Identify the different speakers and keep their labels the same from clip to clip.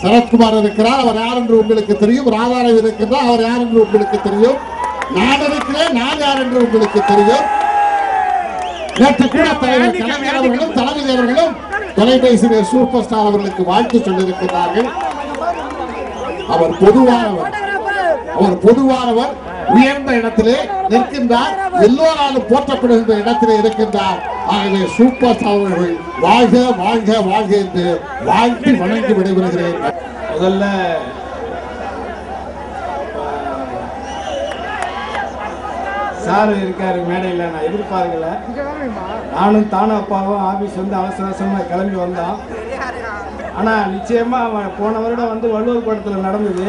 Speaker 1: சரத்குமார் இருக்கிறார், அவர் யார் என்று உங்களுக்கு தெரியும். ராதாராவ் இருக்கிறார், அவர் யார் என்று உங்களுக்கு தெரியும். நான் இருக்கிறேன், நான் யார் என்று உங்களுக்கு தெரியும். நேற்று கூட தலைவர் கலைஞர் அவர்களும் தளபதி அவர்களும் தொலைபேசியில் சூப்பர் ஸ்டார் அவர்களுக்கு வாழ்த்து சொல்லியிருக்கிறார்கள். அவர் பொதுவானவர், உயர்ந்த இடத்திலே நிற்கின்றார், எல்லோராலும் போற்றப்படுகின்ற இடத்திலே இருக்கின்றார். ஆகவே சூப்பர் ஸ்டார் அவர்கள் வாழ்க வாழ்க வாழ்க என்று வாழ்த்து வணங்கி விடைபெறுகிறேன்.
Speaker 2: முதல்ல சார் இருக்காரு மேடையில், நான் எதிர்பார்க்கல. நானும் தானும் அப்பாவும் ஆஃபீஸ் வந்து அவசர அவசரமாக கிளம்பி வந்தோம். ஆனால் நிச்சயமாக போன வருடம் வந்து வள்ளுவர் கோட்டத்தில் நடந்தது.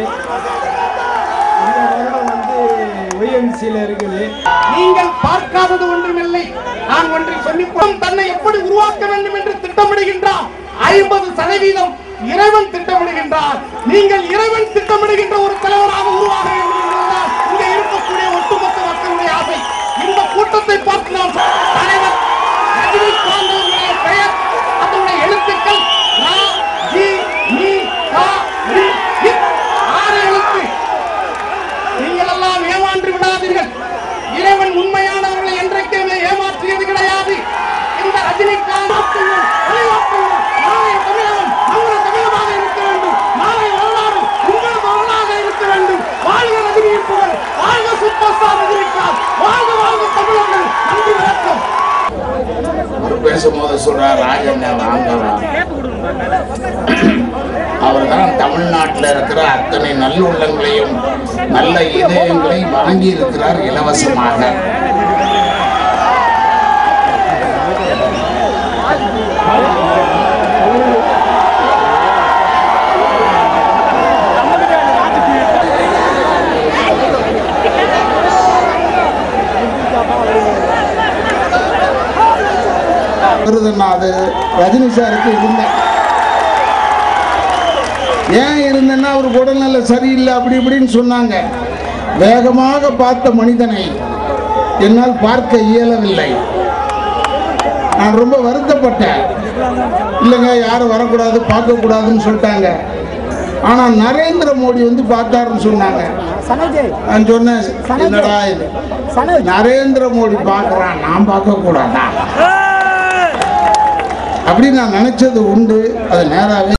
Speaker 2: இந்த வருடம் வந்து ஒய்எம்சியில் இருக்குது. நீங்கள் பார்க்காதது ஒன்றுமில்லை. நான் ஒன்றை சொல்லிப்போம், தன்னை எப்படி உருவாக்க வேண்டும் என்று திட்டமிடுகின்றார். 50% இறைவன் திட்டமிடுகின்றார். நீங்கள் இறைவன் திட்டமிடுகின்ற ஒரு தலைவராக உருவாக வேண்டும் என்பதுதான் இங்கே இருக்கக்கூடிய ஒட்டுமொத்த மக்களுடைய ஆசை. இந்த கூட்டத்தை பார்த்து நாம் தலைவர் ரஜினிகாந்த் அவர்களுடைய பெயர், அதனுடைய எழுத்துக்கள் 6 எழுத்து. நீங்கள் எல்லாம் ஏமாற்றி விடாதீர்கள். இறைவன் உண்மையானவர்களை என்றைக்குமே ஏமாற்றியது கிடையாது. இந்த ரஜினிகாந்த் நாளைய தமிழகம் நம்முடைய தமிழமாக இருக்க வேண்டும். நாளைய வரலாறு உங்களது வரலாக இருக்க வேண்டும். வாழ்க ரஜினியின் புகழ், வாழ்க சூப்பர் ஸ்டார் ரஜினிகாந்த், வாழ்க வாழ்க தமிழர்கள். நன்றி, வணக்கம்.
Speaker 3: பேசும்போது சொல்றார் ராஜண்ணா வாங்கலாம். அவர் தான் தமிழ்நாட்டில் இருக்கிற அத்தனை நல்லுள்ளங்களையும் நல்ல இதயங்களையும் வழங்கி இருக்கிறார் இலவசமாக.
Speaker 4: அது ரஜினி சாருக்கு இருந்தேன். ஏன் இருந்தேன்னா அவருக்கு உடல்நல சரியில்லை அப்படி இப்படின்னு சொன்னாங்க. வேகமாக பார்த்த மனிதனை என்னால் பார்க்க இயலவில்லை. நான் ரொம்ப வருத்தப்பட்டேன். இல்லைங்க, யாரும் வரக்கூடாது, பார்க்கக்கூடாதுன்னு சொல்லிட்டாங்க. ஆனால் நரேந்திர மோடி வந்து பார்த்தாருன்னு சொன்னாங்க. நான் சொன்னேன், என்னடா இது, நரேந்திர மோடி பார்க்குறான், நான் பார்க்கக்கூடாதா அப்படின்னு நான் நினைச்சது உண்டு. அது நேராகவே